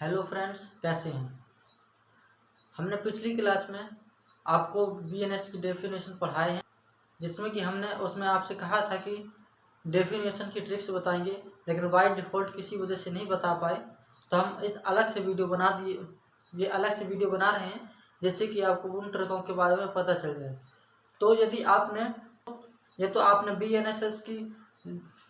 Hello friends, कैसे हैं। हमने पिछली क्लास में आपको बीएनएस की डेफिनेशन पढ़ाए हैं, जिसमें कि हमने उसमें आपसे कहा था कि डेफिनेशन की ट्रिक्स बताएंगे, लेकिन बाय डिफ़ॉल्ट किसी वजह से नहीं बता पाए। तो हम इस अलग से वीडियो बना दिए, ये अलग से वीडियो बना रहे हैं, जिससे कि आपको उन ट्रिकों के बारे में पता चल जाए। तो यदि आपने बीएनएसएस की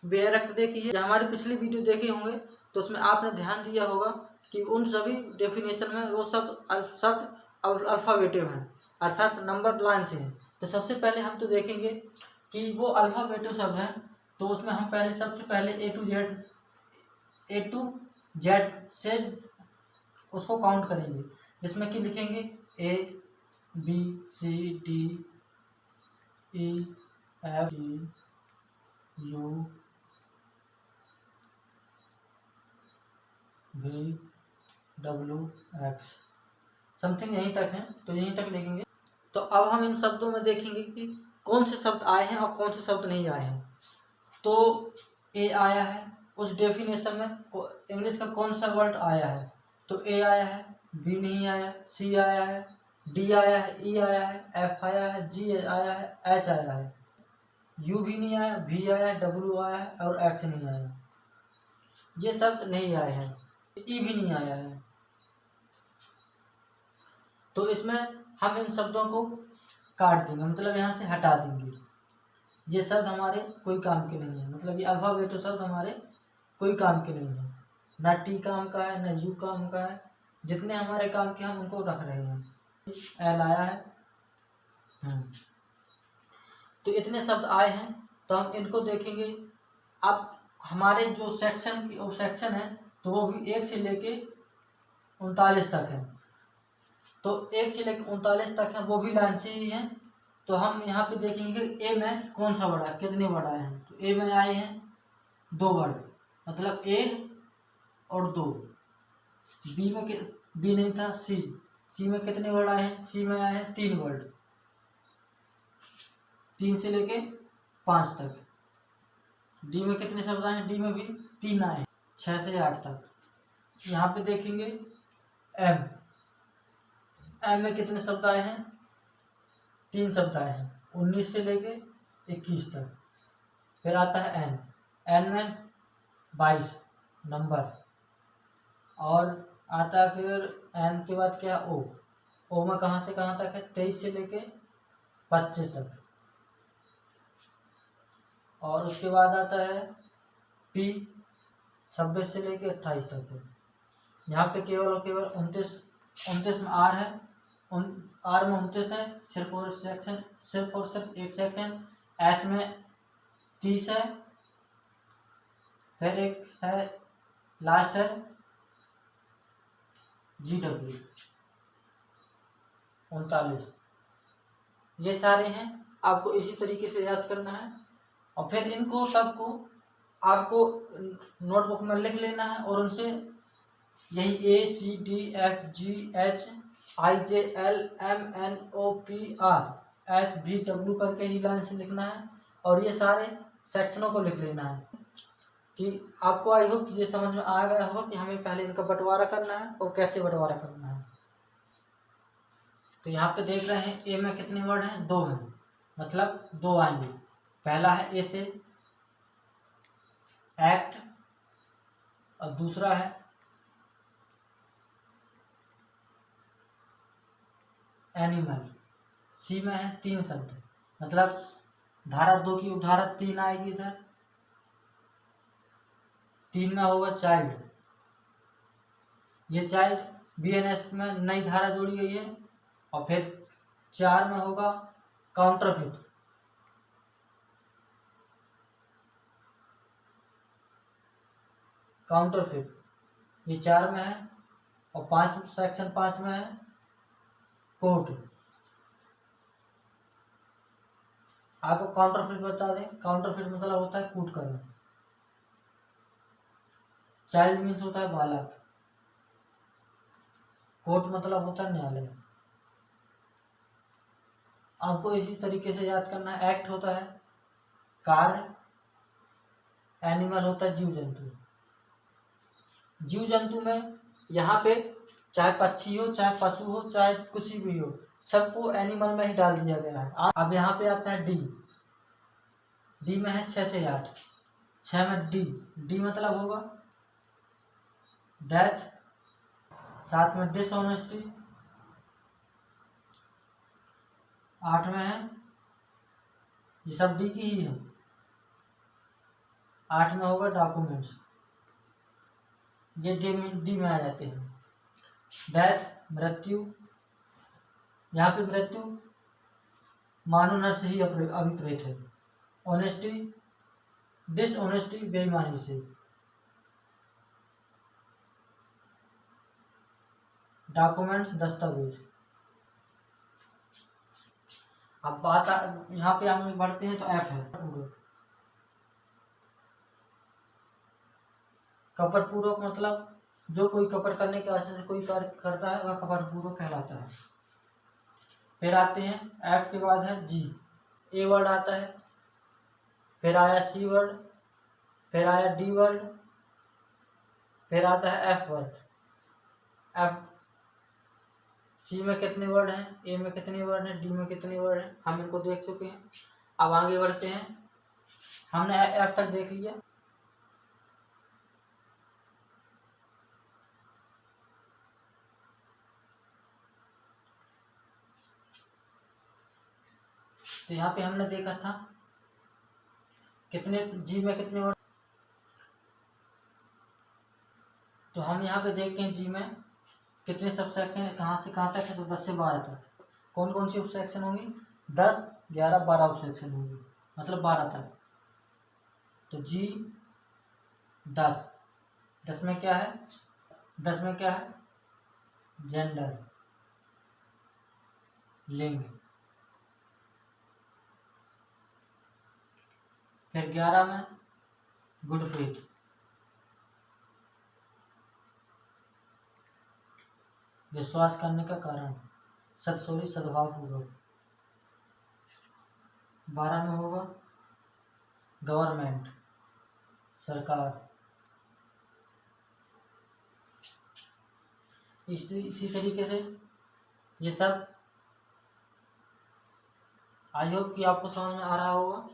बेयर एक्ट देखी है या हमारी पिछली वीडियो देखे होंगे, तो उसमें आपने ध्यान दिया होगा कि उन सभी डेफिनेशन में वो शब्द अल्फ़ाबेटिव हैं, अर्थात नंबर लाइन से हैं। तो सबसे पहले हम तो देखेंगे कि वो अल्फ़ाबेटिव शब्द हैं, तो उसमें हम सबसे पहले ए टू जेड से उसको काउंट करेंगे, जिसमें कि लिखेंगे A B C D E F G U V W X, something यहीं तक है, तो यहीं तक लिखेंगे। तो अब हम इन शब्दों में देखेंगे कि कौन से शब्द आए हैं और कौन से शब्द नहीं आए हैं। तो ए आया है, उस डेफिनेशन में इंग्लिश का कौन सा वर्ड आया है, तो ए आया है, बी नहीं आया, सी आया है, डी आया है, ई आया है, एफ आया है, जी आया है, एच आया है, यू भी नहीं आया, वी आया है, डब्ल्यू आया है और एक्स नहीं आया। ये शब्द नहीं आए हैं, ई भी नहीं आया है। तो इसमें हम इन शब्दों को काट देंगे, मतलब यहाँ से हटा देंगे। ये शब्द हमारे कोई काम के नहीं है, मतलब ये अल्फ़ाबेटिव शब्द हमारे कोई काम के नहीं है, ना टी काम का है, ना यू काम का है। जितने हमारे काम के हम उनको रख रहे हैं। एल आया है, तो इतने शब्द आए हैं, तो हम इनको देखेंगे। अब हमारे जो सेक्शन है, तो वो भी 1 से लेके 39 तक है। तो 1 से लेकर 39 तक है, वो भी लाइन से ही है। तो हम यहाँ पे देखेंगे ए में कौन सा वर्ड है, कितने वर्ड आए हैं। तो ए में आए हैं 2 वर्ड, मतलब ए और 2। बी नहीं था, सी में कितने वर्ड आए हैं, सी में आए हैं 3 वर्ड, 3 से लेके 5 तक। डी में कितने शब्द आए हैं, डी में भी 3 आए हैं, 6 से 8 तक। यहाँ पे देखेंगे एम में कितने शब्द आए हैं, 3 शब्द आए हैं, 19 से लेके 21 तक। फिर आता है एन में 22 नंबर, और आता है फिर एन के बाद क्या, ओ में कहाँ से कहाँ तक है, 23 से लेके 25 तक। और उसके बाद आता है पी, 26 से लेके 28 तक है। यहाँ पे केवल और केवल 29 में आर है, आर में 29 है, सिर्फ और सिर्फ एक सेक्शन। एस में 30 है, फिर एक है लास्ट है जी डब्ल्यू 39। ये सारे हैं, आपको इसी तरीके से याद करना है। और फिर इनको सबको आपको नोटबुक में लिख लेना है, और उनसे यही A C D F G H I J L M N O P R S भी डब्ल्यू करके ही लाइन से लिखना है। और ये सारे सेक्शनों को लिख लेना है। कि आपको आई होप ये समझ में आ गया होगा कि हमें पहले इनका बंटवारा करना है और कैसे बंटवारा करना है। तो यहाँ पे देख रहे हैं ए में कितने वर्ड हैं, 2 हैं, मतलब 2 आएंगे। पहला है ए से एक्ट, और दूसरा है एनिमल। सी में है 3 शब्द, मतलब धारा 2 की उपधारा 3 आएगी इधर। 3 में होगा चाइल्ड, ये चाइल्ड बीएनएस में नई धारा जोड़ी गई है। और फिर 4 में होगा काउंटरफिट, ये 4 में है। और सेक्शन 5 में है कोर्ट। आपको काउंटरफिट बता दें, काउंटरफिट मतलब होता है कूट करना। चाइल्ड मीन्स होता है बालक, कोर्ट मतलब होता है न्यायालय। आपको इसी तरीके से याद करना है। एक्ट होता है कार्य, एनिमल होता है जीव जंतु। जीव जंतु में यहाँ पे चाहे पक्षी हो, चाहे पशु हो, चाहे कुछ भी हो, सबको एनिमल में ही डाल दिया गया है। अब यहाँ पे आता है डी। डी में है 6 से 8। 6 में डी। डी मतलब होगा डेथ। 7 में डिसऑनेस्टी। 8 में है, ये सब डी की ही है। 8 में होगा डॉक्यूमेंट्स, ये डी में आ जाते हैं। डेथ मृत्यु, यहाँ पे मृत्यु मानव नर से ही अभिप्रेत है। ऑनेस्टी डिसऑनेस्टी बेईमानी से। डॉक्यूमेंट्स दस्तावेज। अब बात यहाँ पे हम बढ़ते हैं तो एफ है कपट पूर्वक, मतलब जो कोई कपट करने के आशय से कोई कार्य करता है वह कपट पूर्वक कहलाता है। फिर आते हैं एफ के बाद है जी। ए वर्ड आता है, फिर आया सी वर्ड, फिर आया डी वर्ड, फिर आता है एफ वर्ड। एफ सी में कितने वर्ड हैं, ए में कितने वर्ड हैं, डी में कितने वर्ड हैं, हम इनको देख चुके हैं। अब आगे बढ़ते हैं। हमने एफ तक देख लिया। तो यहाँ पे हमने देखा था कितने जी में कितने वर्ड। तो हम यहाँ पे देखते हैं जी में कितने सब सेक्शन कहाँ से कहाँ तक है, तो 10 से 12 तक। कौन कौन सी उप सेक्शन होंगी, 10, 11, 12 उप सेक्शन होंगी, मतलब 12 तक। तो जी 10। 10 में क्या है, 10 में क्या है, जेंडर लिंग। फिर 11 में गुड फेथ, विश्वास करने का कारण, सद्भाव पूर्वक। 12 में होगा गवर्नमेंट सरकार। इसी तरीके से ये सब आई होप कि आपको समझ में आ रहा होगा।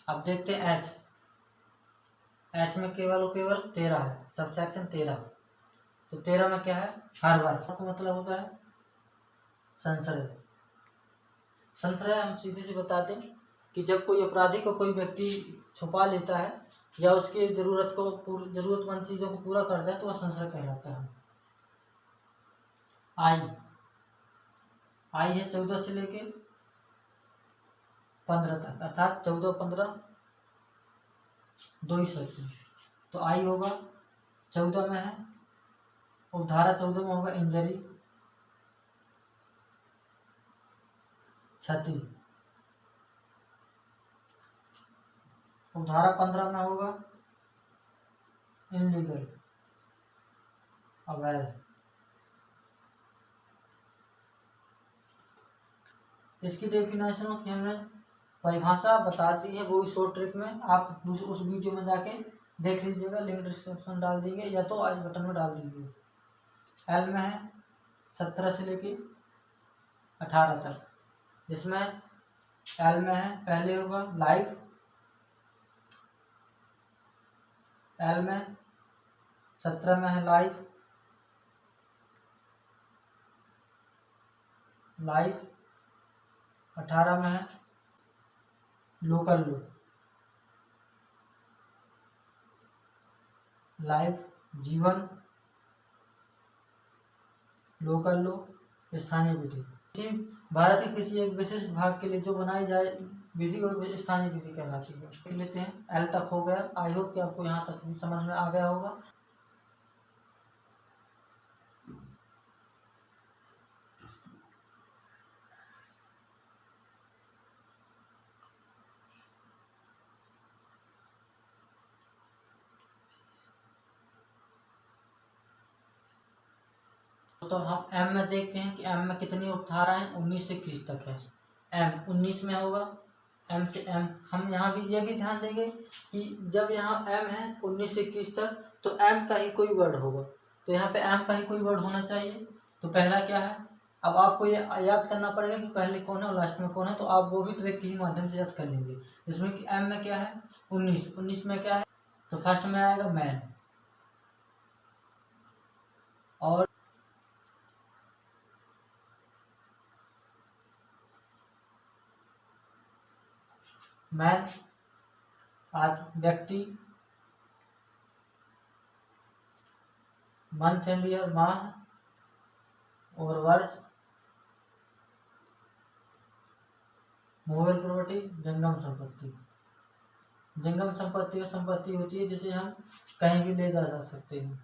अब देखते हैं एच। एच में केवल और केवल 13 है, सब सेक्शन 13। तो 13 में क्या है, हर बार का मतलब होता है संशय। संशय हम सीधे से बता दें कि जब कोई अपराधी को कोई व्यक्ति छुपा लेता है या उसकी जरूरतमंद चीज़ों को पूरा करता है तो वह संशय कहलाता है। आई है 14 से लेके 15 तक, अर्थात 14, 15 2 ही सेक्शन। तो आई होगा 14 में है, और धारा 14 में होगा इंजरी, क्षति। और धारा 15 में होगा इनलीगल, अवैध। इसकी डेफिनेशन की हमने परिभाषा बता दी है, वो भी शॉर्ट ट्रिक में। आप उस वीडियो में जाके देख लीजिएगा, लिंक डिस्क्रिप्शन डाल देंगे या तो आई बटन में डाल दीजिए। एल में है 17 से लेके 18 तक, जिसमें एल में है पहले होगा लाइफ। एल में 17 में है लाइफ, 18 में है लोकल लो, लाइफ जीवन, लोकल लो स्थानीय विधि। किसी भारत के किसी एक विशेष भाग के लिए जो बनाई जाए विधि को स्थानीय विधि कहलाती है। देख लेते हैं, एल तक हो गया। आई होप कि आपको यहाँ तक भी समझ में आ गया होगा। तो हम एम में देखते हैं कि एम में कितनी उपधाराएं 19 से 21 तक है। एम 19 में होगा, एम से एम। हम यहाँ भी ये भी ध्यान देंगे कि जब यहाँ एम है 19 से 21 तक, तो एम का ही कोई वर्ड होगा। तो यहाँ पे एम का ही कोई वर्ड होना चाहिए। तो पहला क्या है, अब आपको ये याद करना पड़ेगा कि पहले कौन है और लास्ट में कौन है, तो आप वो भी ट्रिक के ही माध्यम से याद कर लेंगे। जिसमें कि एम में क्या है 19, 19 में क्या है, तो फर्स्ट में आएगा मैन, और मैन आज व्यक्ति, मंथ एंड ईयर माह, और वर्ष मोबाइल प्रॉपर्टी जंगम संपत्ति। जंगम संपत्ति और संपत्ति होती है जिसे हम कहीं भी ले जा सकते हैं,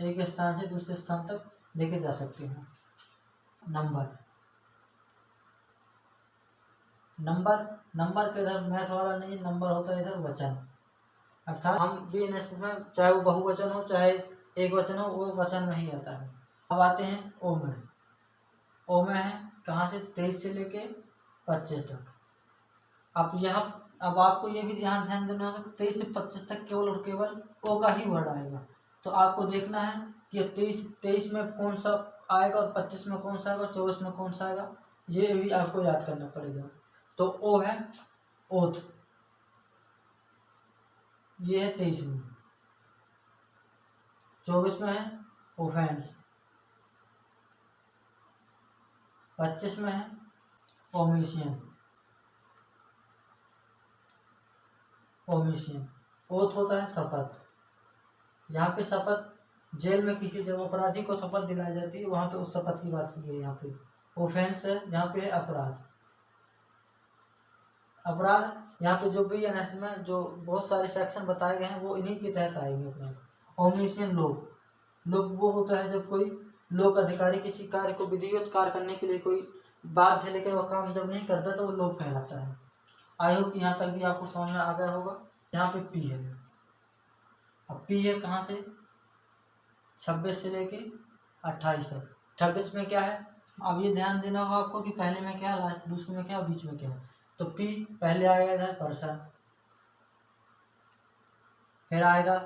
एक स्थान से दूसरे स्थान तक लेके जा सकते हैं। नंबर, नंबर के इधर मैथ वाला नहीं, नंबर होता है इधर वचन। अर्थात हम बीएनएस में चाहे वो बहुवचन हो चाहे एक वचन हो, वो वचन में ही आता है। अब आते हैं ओ में। ओ में है कहाँ से 23 से लेके 25 तक। अब आपको ये भी ध्यान देना होगा 23 से 25 तक केवल और केवल ओ का ही वर्ड आएगा। तो आपको देखना है कि अब 23 में कौन सा आएगा और 25 में कौन सा आएगा, 24 में कौन सा आएगा, ये भी आपको याद करना पड़ेगा। तो ओ है ओथ, ये है 23 में। 24 में है ओफेंस, 25 में है ओमिशन। ओथ होता है शपथ। यहाँ पे शपथ जेल में किसी जब अपराधी को शपथ दिलाई जाती है, वहाँ पे उस शपथ की बात की गई। यहाँ पे ऑफेंस है, यहाँ पे है अपराध। यहाँ पे जो भी एनएस में जो बहुत सारे सेक्शन बताए गए हैं वो इन्हीं के तहत आएंगे। अपराध। ओमिशन लोक वो होता है जब कोई लोक अधिकारी किसी कार्य को विधिवत कार्य करने के लिए कोई बात है लेकिन वो काम जब नहीं करता तो वो लोक कहलाता है। आई होप यहाँ तक भी आपको समझ में आ गया होगा। यहाँ पे पी है, अब पी है कहाँ से 26 से लेके 28 तक। 26 में क्या है, अब ये ध्यान देना होगा आपको कि पहले में क्या है, लास्ट दूसरे में क्या है, बीच में क्या है। तो पी पहले आएगा इधर पर्सन, फिर आएगा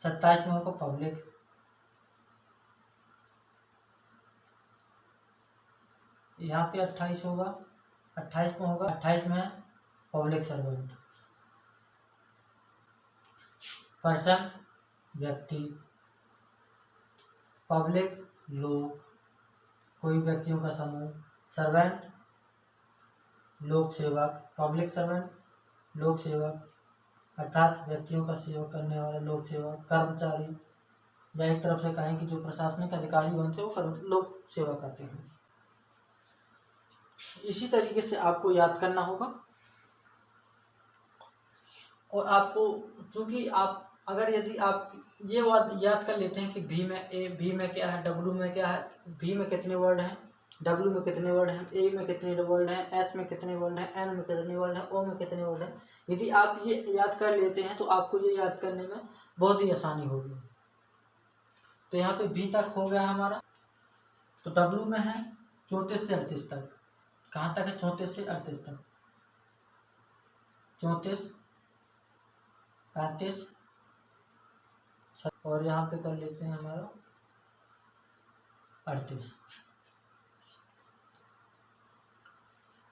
27 में होगा पब्लिक, यहाँ पे 28 होगा, 28 में होगा, 28 में पब्लिक सर्वेंट। पर्सन व्यक्ति, पब्लिक लोग, कोई व्यक्तियों का समूह, सर्वेंट लोक सेवक, पब्लिक सर्वेंट लोक सेवक अर्थात व्यक्तियों का सेवा करने वाला लोक सेवक, कर्मचारी, या एक तरफ से कहें कि जो प्रशासनिक अधिकारी बनते हैं वो लोक सेवा करते हैं। इसी तरीके से आपको याद करना होगा। और आपको चूंकि आप अगर यदि आप ये याद कर लेते हैं कि भी में ए, भी में क्या है, डब्ल्यू में क्या है, भी में कितने वर्ड हैं, डब्ल्यू में कितने वर्ड हैं, ए में कितने वर्ड हैं, एस में कितने वर्ड हैं, एन में कितने वर्ड हैं, ओ में कितने वर्ड हैं, यदि आप ये याद कर लेते हैं तो आपको ये याद करने में बहुत ही आसानी होगी। तो यहाँ पे भी तक हो गया हमारा। तो डब्ल्यू में है 34 से 38 तक। कहाँ तक है, 34 से 38 तक। 34, 35 और यहाँ पे कर लेते हैं हमारा 38।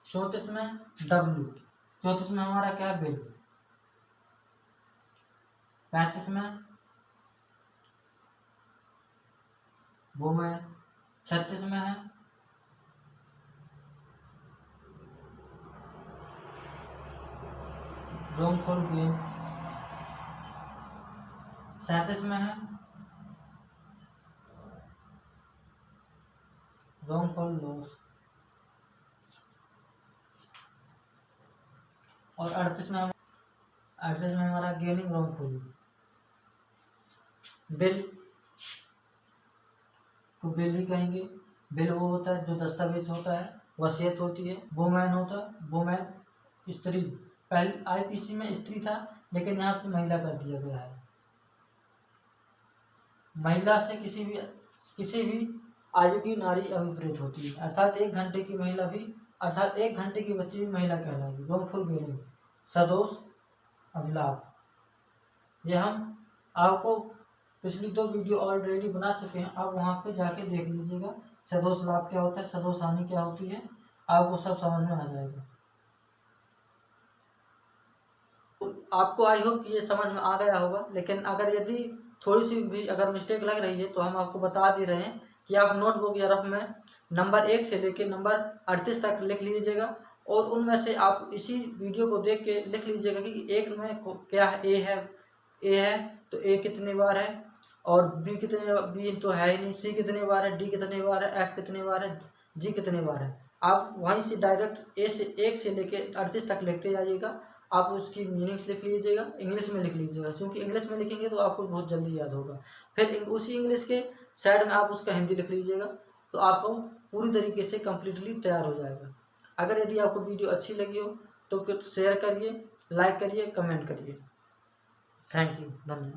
34 में डब्ल्यू, 34 में हमारा क्या है बिल, 35 में वुमेन, 36 में है wrongful gain, 37 में है wrongful loss और 38 में हमारा गेनिंग wrongful। बिल तो बिल ही कहेंगे। बिल वो होता है जो दस्तावेज होता है, वसीयत होती है। वुमेन होता है, वुमेन स्त्री, पहले आईपीसी में स्त्री था लेकिन यहाँ पे महिला कर दिया गया है। महिला से किसी भी आयु की नारी अभिप्रेत होती है, अर्थात 1 घंटे की महिला भी, अर्थात 1 घंटे की बच्ची भी महिला कहलाएगी। wrongful गेनिंग सदोष अभिलाप। ये हम आपको पिछली 2 वीडियो ऑलरेडी बना चुके हैं, आप वहाँ पे जाके देख लीजिएगा सदोष लाभ क्या होता है, सदोष हानि क्या होती है, आपको सब समझ में आ जाएगा। आपको आई होप ये समझ में आ गया होगा, लेकिन अगर यदि थोड़ी सी भी अगर मिस्टेक लग रही है तो हम आपको बता दे रहे हैं कि आप नोटबुक या रफ में नंबर 1 से लेकर नंबर 38 तक लिख लीजिएगा, और उनमें से आप इसी वीडियो को देख के लिख लीजिएगा कि एक में क्या है, ए है तो ए कितनी बार है, और बी तो है ही नहीं, सी कितनी बार है, डी कितनी बार है, एफ कितनी बार है, जी कितनी बार है। आप वहीं से डायरेक्ट ए से 1 से लेके 38 तक लिखते जाइएगा। आप उसकी मीनिंग्स लिख लीजिएगा, इंग्लिश में लिख लीजिएगा, क्योंकि इंग्लिश में लिखेंगे तो आपको बहुत जल्दी याद होगा। फिर उसी इंग्लिश के साइड में आप उसका हिंदी लिख लीजिएगा, तो आपको पूरी तरीके से कम्प्लीटली तैयार हो जाएगा। अगर यदि आपको वीडियो अच्छी लगी हो तो शेयर करिए, लाइक करिए, कमेंट करिए। थैंक यू, धन्यवाद।